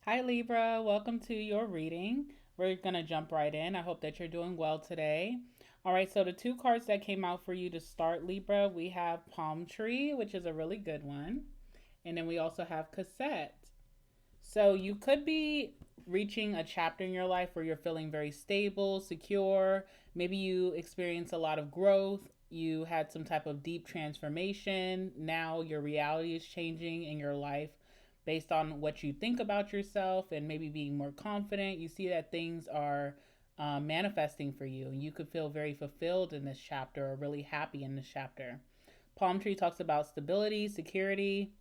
Hi Libra, welcome to your reading. We're going to jump right in. I hope that you're doing well today. All right, so the two cards that came out for you to start Libra, we have Palm Tree, which is a really good one. And then we also have Cassette. So you could be reaching a chapter in your life where you're feeling very stable, secure. Maybe you experience a lot of growth. You had some type of deep transformation. Now your reality is changing in your life based on what you think about yourself and maybe being more confident. You see that things are manifesting for you, and you could feel very fulfilled in this chapter or really happy in this chapter. Palm Tree talks about stability, security,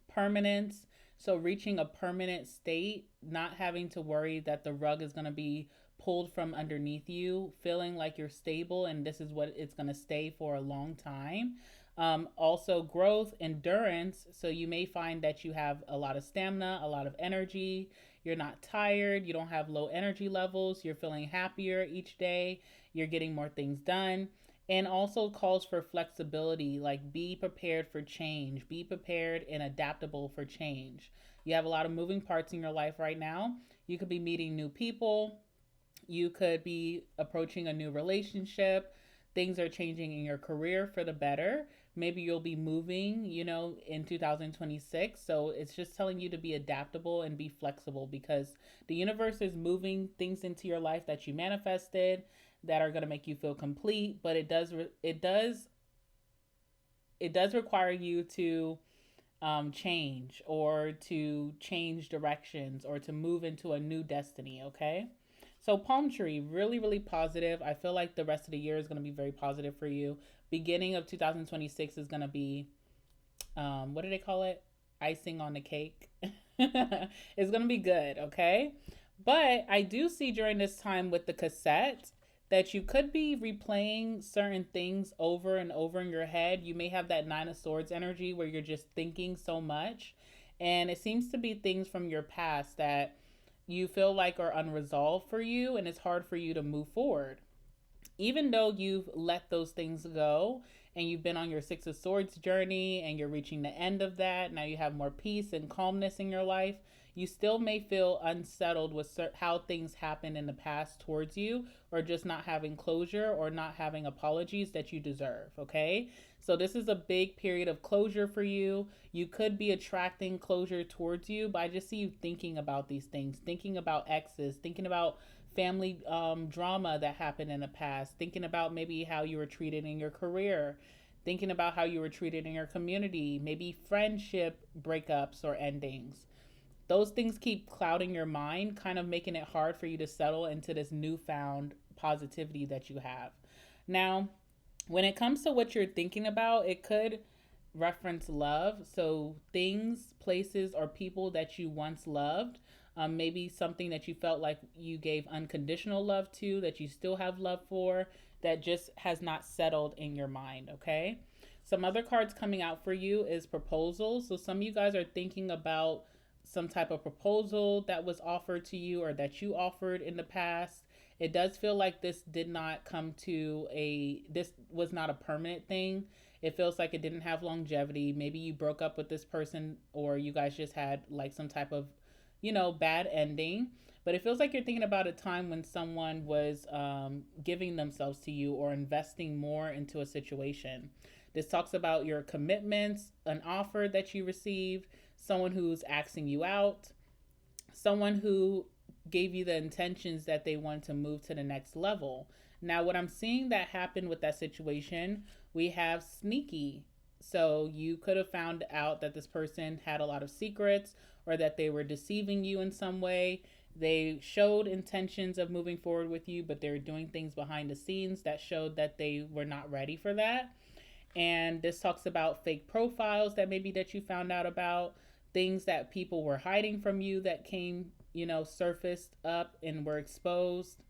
permanence. So, reaching a permanent state, not having to worry that the rug is going to be pulled from underneath you, feeling like you're stable and this is what it's going to stay for a long time. Also, growth, endurance. So, you may find that you have a lot of stamina, a lot of energy. You're not tired. You don't have low energy levels. You're feeling happier each day. You're getting more things done, and also calls for flexibility, like be prepared for change, be prepared and adaptable for change. You have a lot of moving parts in your life right now. You could be meeting new people, you could be approaching a new relationship. Things are changing in your career for the better. Maybe you'll be moving, in 2026. So it's just telling you to be adaptable and be flexible because the universe is moving things into your life that you manifested that are going to make you feel complete, but it does require you to change or to change directions or to move into a new destiny, okay? So, palm tree, really, really positive. I feel like the rest of the year is going to be very positive for you. Beginning of 2026 is going to be, what do they call it? Icing on the cake. It's going to be good, okay? But I do see during this time with the cassette that you could be replaying certain things over and over in your head. You may have that Nine of Swords energy where you're just thinking so much. And it seems to be things from your past that you feel like are unresolved for you, and it's hard for you to move forward. Even though you've let those things go and you've been on your Six of Swords journey and you're reaching the end of that, now you have more peace and calmness in your life, you still may feel unsettled with how things happened in the past towards you, or just not having closure or not having apologies that you deserve, okay? So, this is a big period of closure for you. You could be attracting closure towards you, but I just see you thinking about these things, thinking about exes, thinking about family drama that happened in the past, thinking about maybe how you were treated in your career, thinking about how you were treated in your community, maybe friendship breakups or endings. Those things keep clouding your mind, kind of making it hard for you to settle into this newfound positivity that you have. Now, when it comes to what you're thinking about, it could reference love. So, things, places, or people that you once loved. Maybe something that you felt like you gave unconditional love to, that you still have love for, that just has not settled in your mind, okay? Some other cards coming out for you is proposals. So, some of you guys are thinking about some type of proposal that was offered to you or that you offered in the past. It does feel like this was not a permanent thing. It feels like it didn't have longevity. Maybe you broke up with this person or you guys just had like some type of, bad ending. But it feels like you're thinking about a time when someone was giving themselves to you or investing more into a situation. This talks about your commitments, an offer that you received, someone who's asking you out, someone who gave you the intentions that they want to move to the next level. Now, what I'm seeing that happened with that situation, we have sneaky. So you could have found out that this person had a lot of secrets or that they were deceiving you in some way. They showed intentions of moving forward with you, but they were doing things behind the scenes that showed that they were not ready for that. And this talks about fake profiles that maybe that you found out about, things that people were hiding from you that came, surfaced up and were exposed.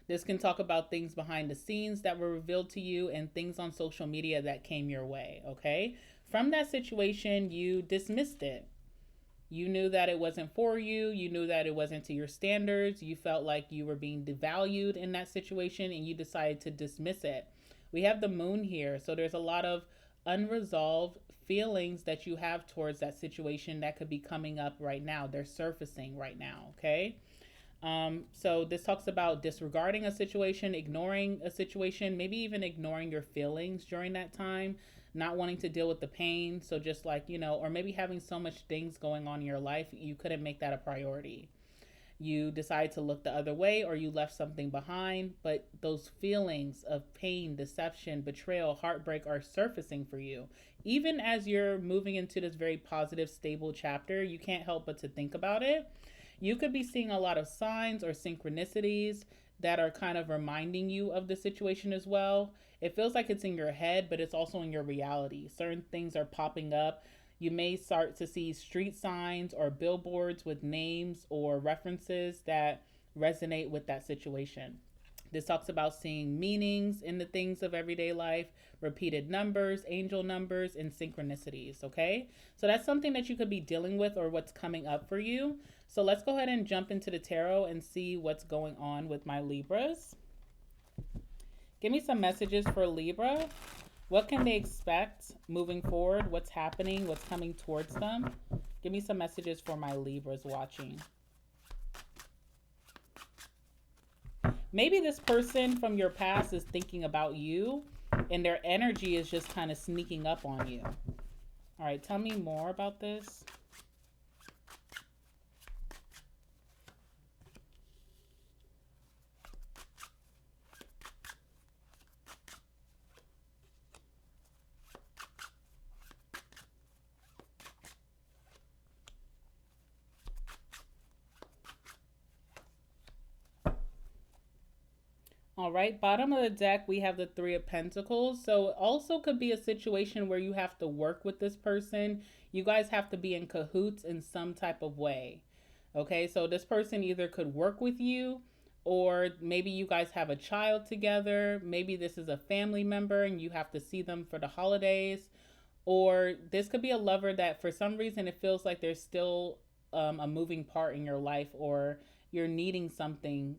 This can talk about things behind the scenes that were revealed to you and things on social media that came your way, okay? From that situation, you dismissed it. You knew that it wasn't for you. You knew that it wasn't to your standards. You felt like you were being devalued in that situation and you decided to dismiss it. We have the moon here. So there's a lot of unresolved feelings that you have towards that situation that could be coming up right now. They're surfacing right now, okay? So this talks about disregarding a situation, ignoring a situation, maybe even ignoring your feelings during that time, not wanting to deal with the pain. So just like, or maybe having so much things going on in your life, you couldn't make that a priority. You decide to look the other way, or you left something behind, but those feelings of pain, deception, betrayal, heartbreak are surfacing for you. Even as you're moving into this very positive, stable chapter, you can't help but to think about it. You could be seeing a lot of signs or synchronicities that are kind of reminding you of the situation as well. It feels like it's in your head, but it's also in your reality. Certain things are popping up. You may start to see street signs or billboards with names or references that resonate with that situation. This talks about seeing meanings in the things of everyday life, repeated numbers, angel numbers, and synchronicities, okay? So that's something that you could be dealing with or what's coming up for you. So let's go ahead and jump into the tarot and see what's going on with my Libras. Give me some messages for Libra. What can they expect moving forward? What's happening? What's coming towards them? Give me some messages for my Libras watching. Maybe this person from your past is thinking about you and their energy is just kind of sneaking up on you. All right, tell me more about this. All right, bottom of the deck, we have the Three of Pentacles. So it also could be a situation where you have to work with this person. You guys have to be in cahoots in some type of way. Okay, so this person either could work with you, or maybe you guys have a child together. Maybe this is a family member and you have to see them for the holidays. Or this could be a lover that for some reason it feels like there's still a moving part in your life, or you're needing something.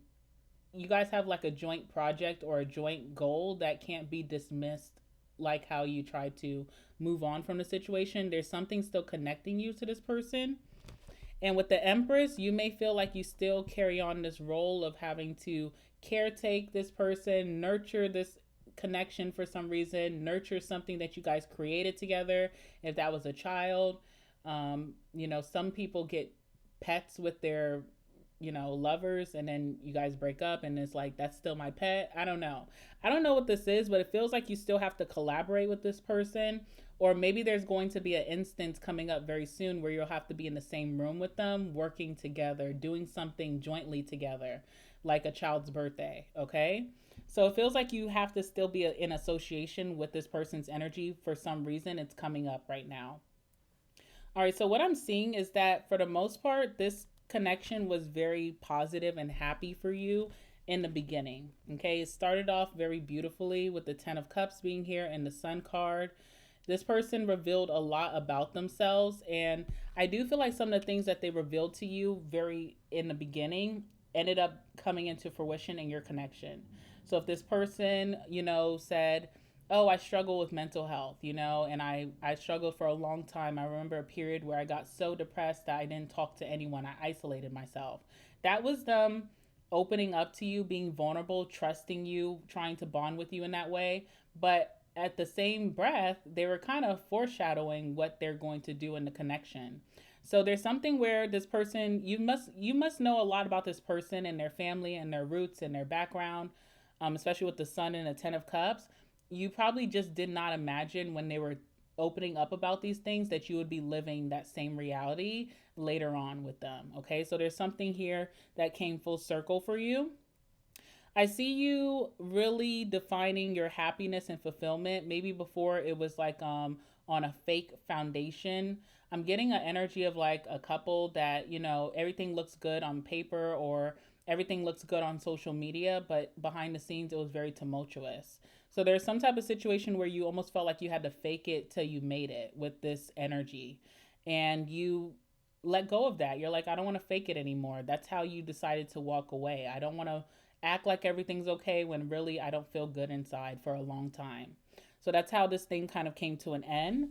You guys have like a joint project or a joint goal that can't be dismissed, like how you try to move on from the situation. There's something still connecting you to this person. And with the Empress, you may feel like you still carry on this role of having to caretake this person, nurture this connection for some reason, nurture something that you guys created together. If that was a child, some people get pets with their lovers, and then you guys break up and it's like, that's still my pet. I don't know what this is, but it feels like you still have to collaborate with this person. Or maybe there's going to be an instance coming up very soon where you'll have to be in the same room with them, working together, doing something jointly together, like a child's birthday. Okay, so it feels like you have to still be in association with this person's energy. For some reason it's coming up right now. All right, so what I'm seeing is that for the most part, this connection was very positive and happy for you in the beginning. Okay, it started off very beautifully with the 10 of Cups being here and the Sun card. This person revealed a lot about themselves, and I do feel like some of the things that they revealed to you very in the beginning ended up coming into fruition in your connection. So if this person, said, oh, I struggle with mental health, and I struggled for a long time. I remember a period where I got so depressed that I didn't talk to anyone. I isolated myself. That was them opening up to you, being vulnerable, trusting you, trying to bond with you in that way. But at the same breath, they were kind of foreshadowing what they're going to do in the connection. So there's something where this person, you must know a lot about this person and their family and their roots and their background, especially with the Sun and the 10 of Cups. You probably just did not imagine when they were opening up about these things that you would be living that same reality later on with them. Okay, so there's something here that came full circle for you. I see you really defining your happiness and fulfillment. Maybe before it was like on a fake foundation. I'm getting an energy of like a couple that, everything looks good on paper or everything looks good on social media, but behind the scenes it was very tumultuous. So there's some type of situation where you almost felt like you had to fake it till you made it with this energy. And you let go of that. You're like, I don't want to fake it anymore. That's how you decided to walk away. I don't want to act like everything's okay when really I don't feel good inside for a long time. So that's how this thing kind of came to an end.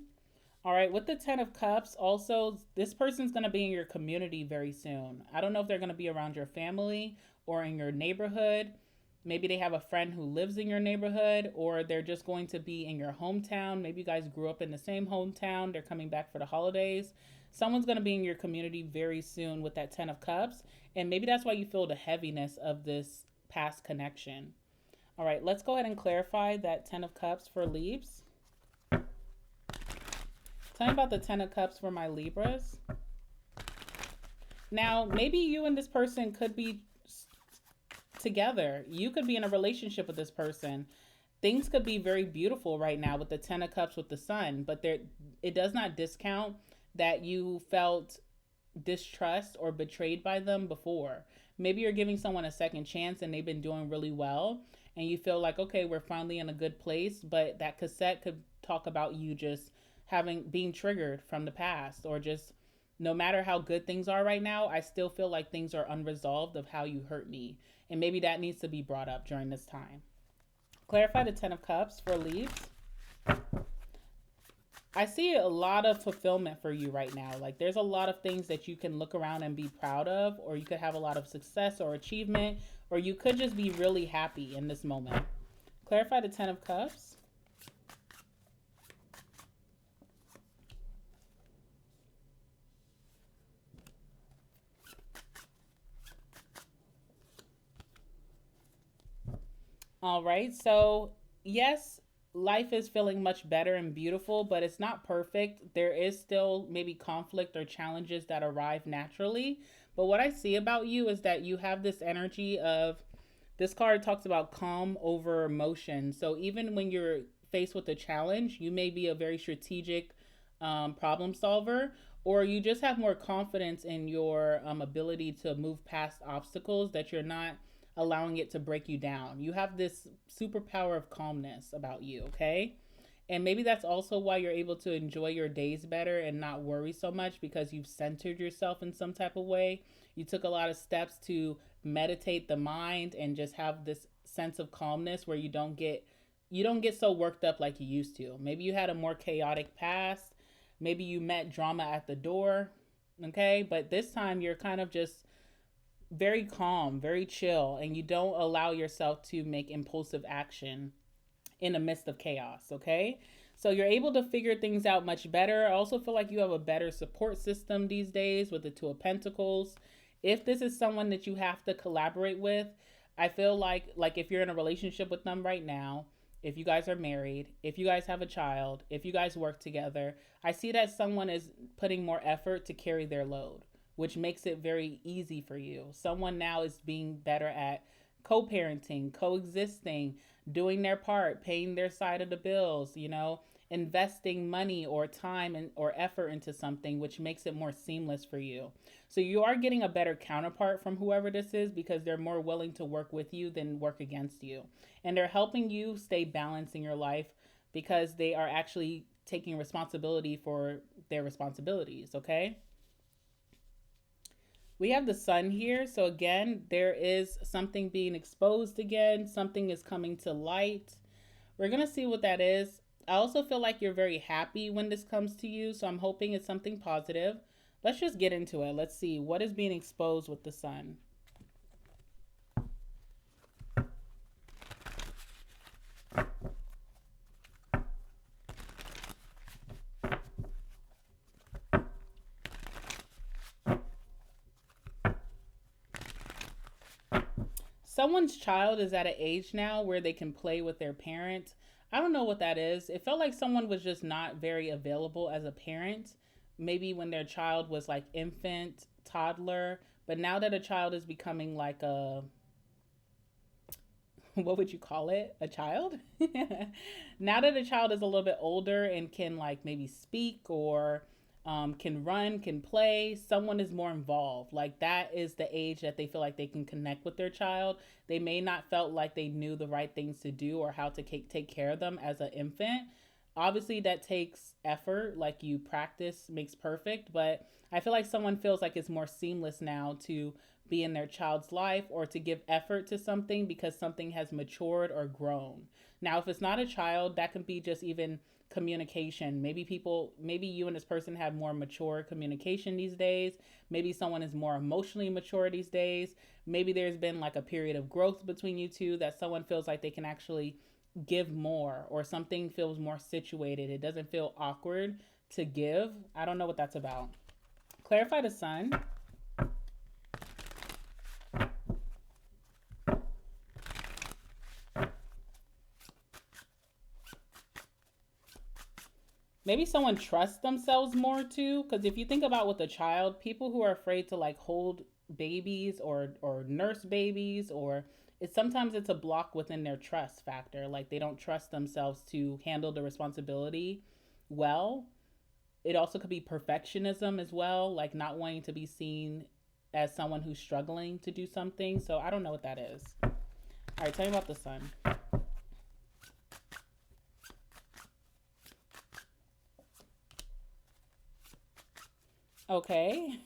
All right, with the 10 of Cups, also, this person's going to be in your community very soon. I don't know if they're going to be around your family or in your neighborhood. Maybe they have a friend who lives in your neighborhood, or they're just going to be in your hometown. Maybe you guys grew up in the same hometown. They're coming back for the holidays. Someone's going to be in your community very soon with that 10 of Cups. And maybe that's why you feel the heaviness of this past connection. All right, let's go ahead and clarify that 10 of Cups for Libs. Tell me about the 10 of Cups for my Libras. Now, maybe you and this person could be together. You could be in a relationship with this person. Things could be very beautiful right now with the 10 of Cups with the Sun, but it does not discount that you felt distrust or betrayed by them before. Maybe you're giving someone a second chance and they've been doing really well, and you feel like, okay, we're finally in a good place, but that cassette could talk about you just being triggered from the past, or just no matter how good things are right now, I still feel like things are unresolved of how you hurt me. And maybe that needs to be brought up during this time. Clarify the 10 of Cups for Leaves. I see a lot of fulfillment for you right now. Like there's a lot of things that you can look around and be proud of, or you could have a lot of success or achievement, or you could just be really happy in this moment. Clarify the 10 of Cups. All right, so yes, life is feeling much better and beautiful, but it's not perfect. There is still maybe conflict or challenges that arrive naturally. But what I see about you is that you have this energy of, this card talks about calm over emotion. So even when you're faced with a challenge, you may be a very strategic problem solver, or you just have more confidence in your ability to move past obstacles, that you're not allowing it to break you down. You have this superpower of calmness about you, okay? And maybe that's also why you're able to enjoy your days better and not worry so much, because you've centered yourself in some type of way. You took a lot of steps to meditate the mind and just have this sense of calmness where you don't get so worked up like you used to. Maybe you had a more chaotic past. Maybe you met drama at the door, okay? But this time you're kind of just very calm, very chill, and you don't allow yourself to make impulsive action in the midst of chaos, okay? So you're able to figure things out much better. I also feel like you have a better support system these days with the Two of Pentacles. If this is someone that you have to collaborate with, I feel like if you're in a relationship with them right now, if you guys are married, if you guys have a child, if you guys work together, I see that someone is putting more effort to carry their load, which makes it very easy for you. Someone now is being better at co-parenting, coexisting, doing their part, paying their side of the bills, investing money or time or effort into something, which makes it more seamless for you. So you are getting a better counterpart from whoever this is, because they're more willing to work with you than work against you. And they're helping you stay balanced in your life, because they are actually taking responsibility for their responsibilities, okay? We have the Sun here. So again, there is something being exposed again. Something is coming to light. We're going to see what that is. I also feel like you're very happy when this comes to you. So I'm hoping it's something positive. Let's just get into it. Let's see what is being exposed with the Sun. Someone's child is at an age now where they can play with their parent. I don't know what that is. It felt like someone was just not very available as a parent, maybe when their child was like infant, toddler. But now that a child is becoming like what would you call it? A child? Now that a child is a little bit older and can like maybe speak, or can run, can play, someone is more involved. Like that is the age that they feel like they can connect with their child. They may not felt like they knew the right things to do or how to take care of them as an infant. Obviously, that takes effort. Like, you practice makes perfect, but I feel like someone feels like it's more seamless now to be in their child's life or to give effort to something because something has matured or grown. Now, if it's not a child, that can be just even communication. Maybe you and this person have more mature communication these days. Maybe someone is more emotionally mature these days. Maybe there's been like a period of growth between you two that someone feels like they can actually give more, or something feels more situated. It doesn't feel awkward to give. I don't know what that's about. Clarify the sun. Maybe someone trusts themselves more too, because if you think about with a child, people who are afraid to like hold babies or nurse babies, or it's a block within their trust factor. Like, they don't trust themselves to handle the responsibility well. It also could be perfectionism as well, like not wanting to be seen as someone who's struggling to do something. So I don't know what that is. All right, tell me about the sun. Okay.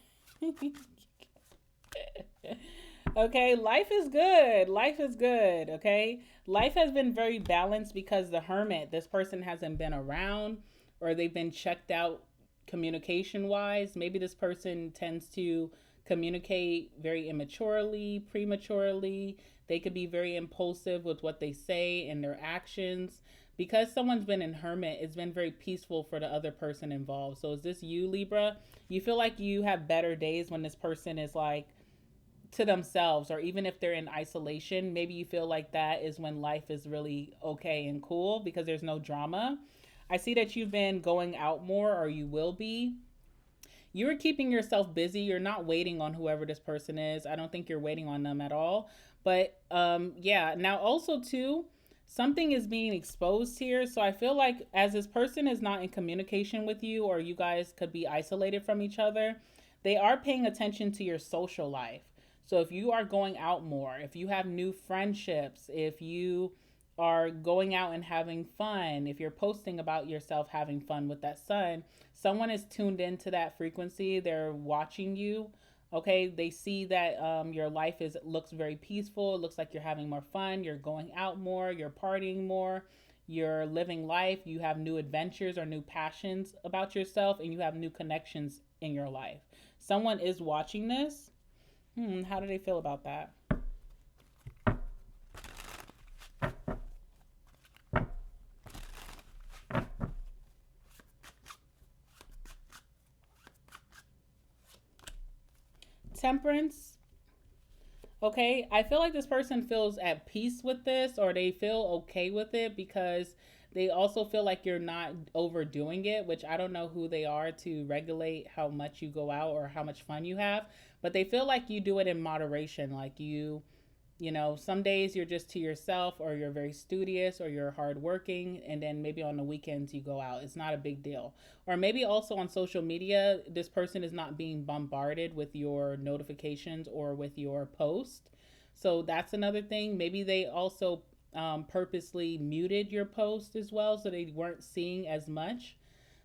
Okay, life is good. Life is good. Okay. Life has been very balanced because the hermit, this person hasn't been around, or they've been checked out communication wise. Maybe this person tends to communicate very immaturely, prematurely. They could be very impulsive with what they say and their actions. Because someone's been in hermit, it's been very peaceful for the other person involved. So is this you, Libra? You feel like you have better days when this person is like to themselves, or even if they're in isolation, maybe you feel like that is when life is really okay and cool because there's no drama. I see that you've been going out more, or you will be. You're keeping yourself busy. You're not waiting on whoever this person is. I don't think you're waiting on them at all. But yeah, now also too, something is being exposed here. So I feel like as this person is not in communication with you, or you guys could be isolated from each other, they are paying attention to your social life. So if you are going out more, if you have new friendships, if you are going out and having fun, if you're posting about yourself having fun with that sun, someone is tuned into that frequency. They're watching you. Okay, they see that your life is looks very peaceful. It looks like you're having more fun. You're going out more. You're partying more. You're living life. You have new adventures or new passions about yourself, and you have new connections in your life. Someone is watching this. How do they feel about that? Temperance. Okay, I feel like this person feels at peace with this, or they feel okay with it because they also feel like you're not overdoing it, which I don't know who they are to regulate how much you go out or how much fun you have, but they feel like you do it in moderation. Like, some days you're just to yourself, or you're very studious, or you're hardworking, and then maybe on the weekends you go out. It's not a big deal. Or maybe also on social media, this person is not being bombarded with your notifications or with your post. So that's another thing. Maybe they also purposely muted your post as well, so they weren't seeing as much.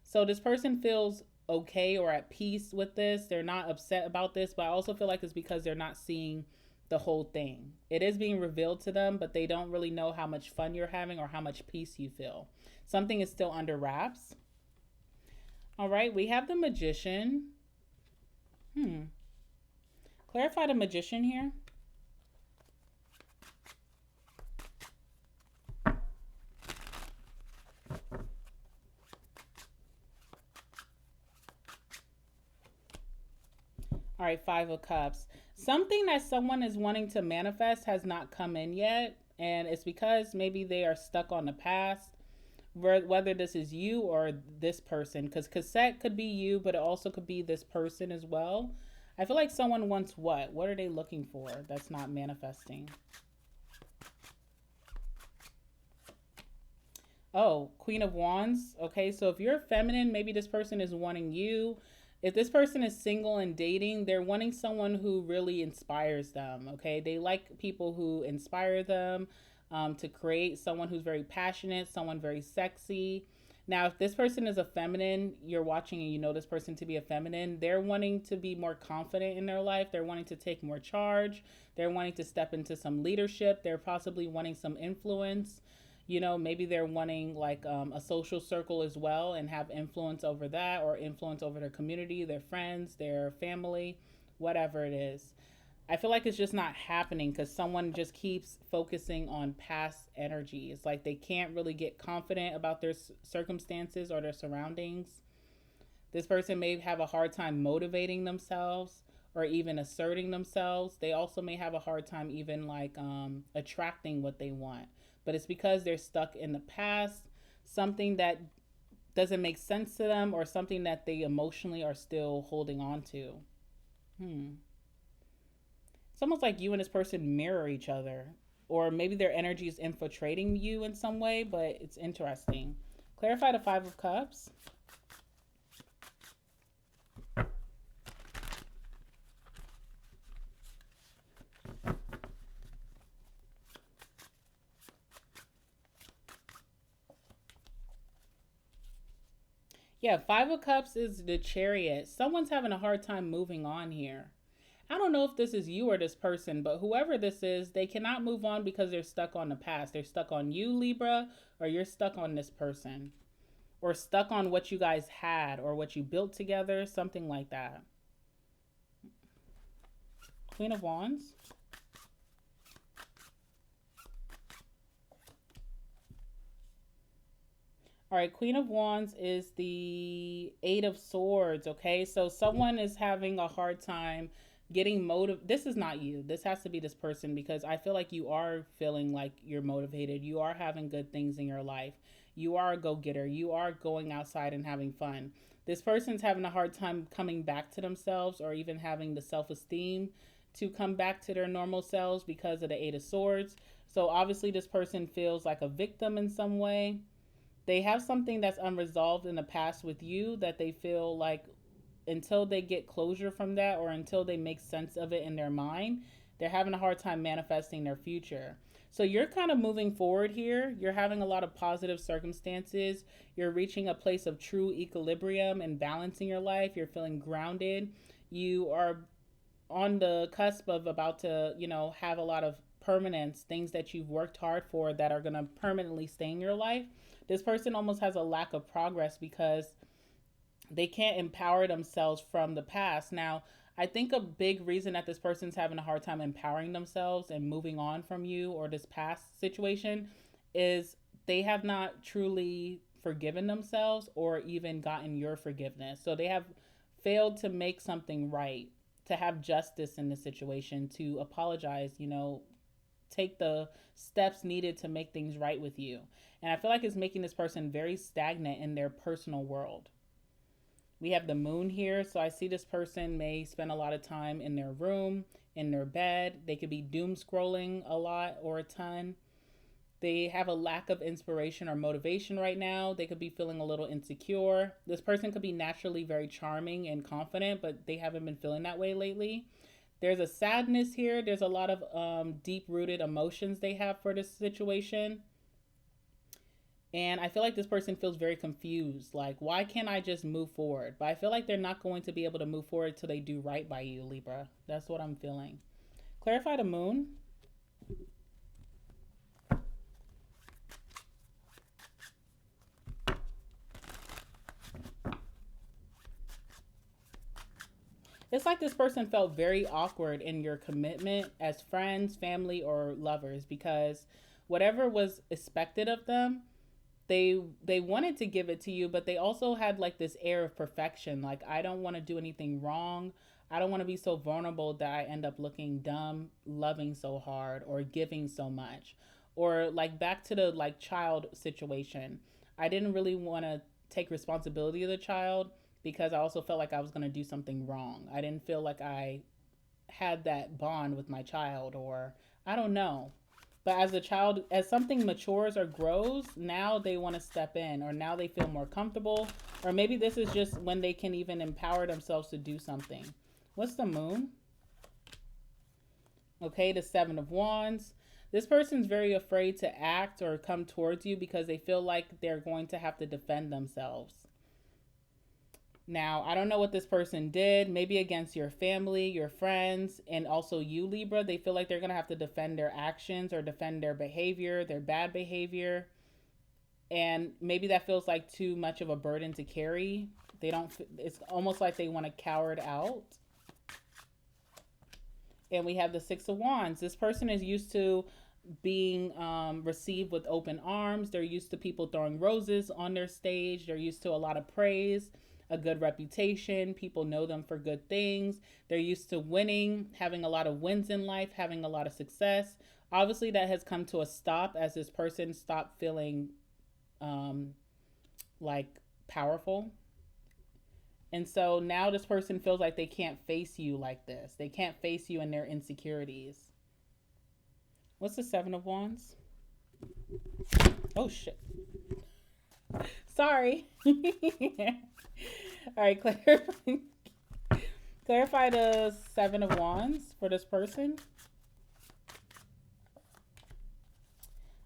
So this person feels okay or at peace with this. They're not upset about this, but I also feel like it's because they're not seeing the whole thing. It is being revealed to them, but they don't really know how much fun you're having or how much peace you feel. Something is still under wraps. All right, we have the magician. Clarify the magician here. All right, Five of Cups. Something that someone is wanting to manifest has not come in yet, and it's because maybe they are stuck on the past. Whether this is you or this person, because cassette could be you, but it also could be this person as well. I feel like someone wants what? What are they looking for that's not manifesting? Oh, Queen of Wands. Okay, so if you're feminine, maybe this person is wanting you. If this person is single and dating, they're wanting someone who really inspires them. Okay, they like people who inspire them to create, someone who's very passionate, someone very sexy. Now, if this person is a feminine, you're watching and you know this person to be a feminine, they're wanting to be more confident in their life. They're wanting to take more charge. They're wanting to step into some leadership. They're possibly wanting some influence. You know, maybe they're wanting like a social circle as well and have influence over that, or influence over their community, their friends, their family, whatever it is. I feel like it's just not happening because someone just keeps focusing on past energy. It's like they can't really get confident about their circumstances or their surroundings. This person may have a hard time motivating themselves or even asserting themselves. They also may have a hard time even like attracting what they want. But it's because they're stuck in the past, something that doesn't make sense to them, or something that they emotionally are still holding on to. It's almost like you and this person mirror each other, or maybe their energy is infiltrating you in some way, but it's interesting. Clarify the Five of Cups. Yeah, Five of Cups is the Chariot. Someone's having a hard time moving on here. I don't know if this is you or this person, but whoever this is, they cannot move on because they're stuck on the past. They're stuck on you, Libra, or you're stuck on this person, or stuck on what you guys had or what you built together, something like that. Queen of Wands. All right, Queen of Wands is the Eight of Swords, okay? So someone is having a hard time getting This is not you. This has to be this person, because I feel like you are feeling like you're motivated. You are having good things in your life. You are a go-getter. You are going outside and having fun. This person's having a hard time coming back to themselves, or even having the self-esteem to come back to their normal selves because of the Eight of Swords. So obviously this person feels like a victim in some way. They have something that's unresolved in the past with you that they feel like, until they get closure from that, or until they make sense of it in their mind, they're having a hard time manifesting their future. So you're kind of moving forward here. You're having a lot of positive circumstances. You're reaching a place of true equilibrium and balance in your life. You're feeling grounded. You are on the cusp of about to, have a lot of permanence, things that you've worked hard for that are going to permanently stay in your life. This person almost has a lack of progress because they can't empower themselves from the past. Now, I think a big reason that this person's having a hard time empowering themselves and moving on from you or this past situation is they have not truly forgiven themselves or even gotten your forgiveness. So they have failed to make something right, to have justice in the situation, to apologize, take the steps needed to make things right with you. And I feel like it's making this person very stagnant in their personal world. We have the Moon here, so I see this person may spend a lot of time in their room, in their bed. They could be doom scrolling a lot or a ton. They have a lack of inspiration or motivation right now. They could be feeling a little insecure. This person could be naturally very charming and confident, but they haven't been feeling that way lately. There's a sadness here. There's a lot of deep-rooted emotions they have for this situation. And I feel like this person feels very confused. Like, why can't I just move forward? But I feel like they're not going to be able to move forward till they do right by you, Libra. That's what I'm feeling. Clarify the Moon. It's like this person felt very awkward in your commitment as friends, family, or lovers, because whatever was expected of them, they wanted to give it to you, but they also had like this air of perfection. Like, I don't want to do anything wrong. I don't want to be so vulnerable that I end up looking dumb, loving so hard, or giving so much. Or like back to the like child situation. I didn't really want to take responsibility of the child because I also felt like I was going to do something wrong. I didn't feel like I had that bond with my child, or I don't know. But as a child, as something matures or grows, now they want to step in, or now they feel more comfortable, or maybe this is just when they can even empower themselves to do something. What's the Moon? Okay, the Seven of Wands. This person's very afraid to act or come towards you because they feel like they're going to have to defend themselves. Now, I don't know what this person did, maybe against your family, your friends, and also you, Libra. They feel like they're going to have to defend their actions or defend their behavior, their bad behavior. And maybe that feels like too much of a burden to carry. They don't, it's almost like they want to cower it out. And we have the Six of Wands. This person is used to being received with open arms. They're used to people throwing roses on their stage. They're used to a lot of praise, a good reputation. People know them for good things. They're used to winning, having a lot of wins in life, having a lot of success. Obviously, that has come to a stop as this person stopped feeling like powerful. And so now this person feels like they can't face you like this. They can't face you and their insecurities. What's the Seven of Wands? Oh, shit. Sorry. All right, clarify the Seven of Wands for this person.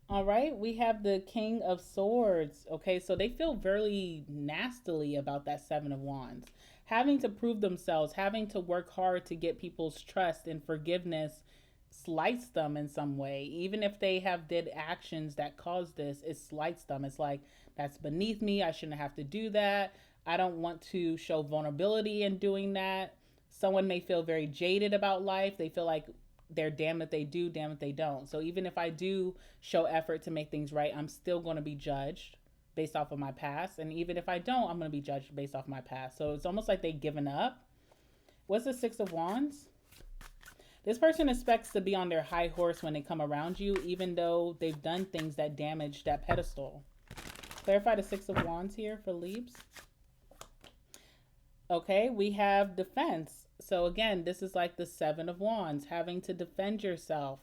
All right, we have the King of Swords. Okay, so they feel very nastily about that Seven of Wands. Having to prove themselves, having to work hard to get people's trust and forgiveness slights them in some way. Even if they have did actions that cause this, it slights them. It's like, that's beneath me. I shouldn't have to do that. I don't want to show vulnerability in doing that. Someone may feel very jaded about life. They feel like they're damned if they do, damned if they don't. So even if I do show effort to make things right, I'm still going to be judged based off of my past. And even if I don't, I'm going to be judged based off my past. So it's almost like they've given up. What's the Six of Wands? This person expects to be on their high horse when they come around you, even though they've done things that damage that pedestal. Clarify the Six of Wands here for Libs. Okay, we have defense. So again, this is like the Seven of Wands, having to defend yourself,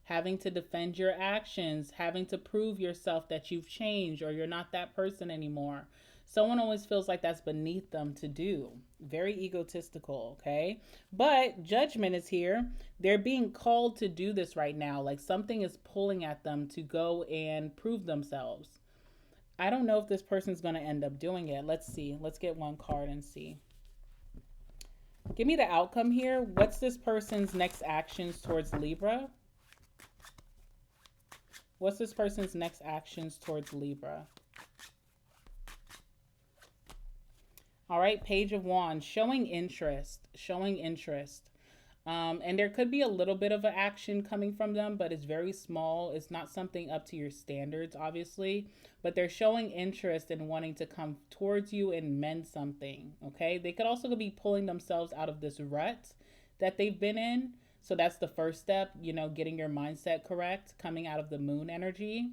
having to defend your actions, having to prove yourself that you've changed or you're not that person anymore. Someone always feels like that's beneath them to do. Very egotistical, okay? But Judgment is here. They're being called to do this right now. Like something is pulling at them to go and prove themselves. I don't know if this person's going to end up doing it. Let's see. Let's get one card and see. Give me the outcome here. What's this person's next actions towards Libra? What's this person's next actions towards Libra? All right, Page of Wands, showing interest, showing interest. And there could be a little bit of an action coming from them, but it's very small. It's not something up to your standards, obviously, but they're showing interest in wanting to come towards you and mend something, okay? They could also be pulling themselves out of this rut that they've been in. So that's the first step, you know, getting your mindset correct, coming out of the moon energy.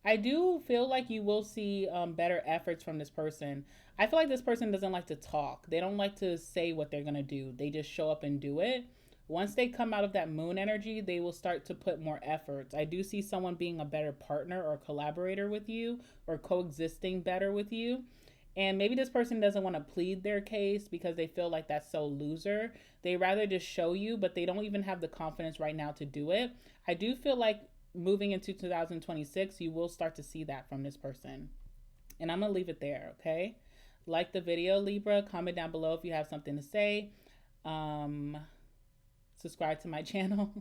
I do feel like you will see better efforts from this person. I feel like this person doesn't like to talk. They don't like to say what they're going to do. They just show up and do it. Once they come out of that moon energy, they will start to put more efforts. I do see someone being a better partner or collaborator with you or coexisting better with you. And maybe this person doesn't want to plead their case because they feel like that's so loser. They rather just show you, but they don't even have the confidence right now to do it. I do feel like moving into 2026, you will start to see that from this person. And I'm going to leave it there, okay? Like the video, Libra. Comment down below if you have something to say. Subscribe to my channel.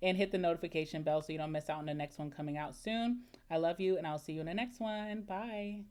And hit the notification bell so you don't miss out on the next one coming out soon. I love you, and I'll see you in the next one. Bye.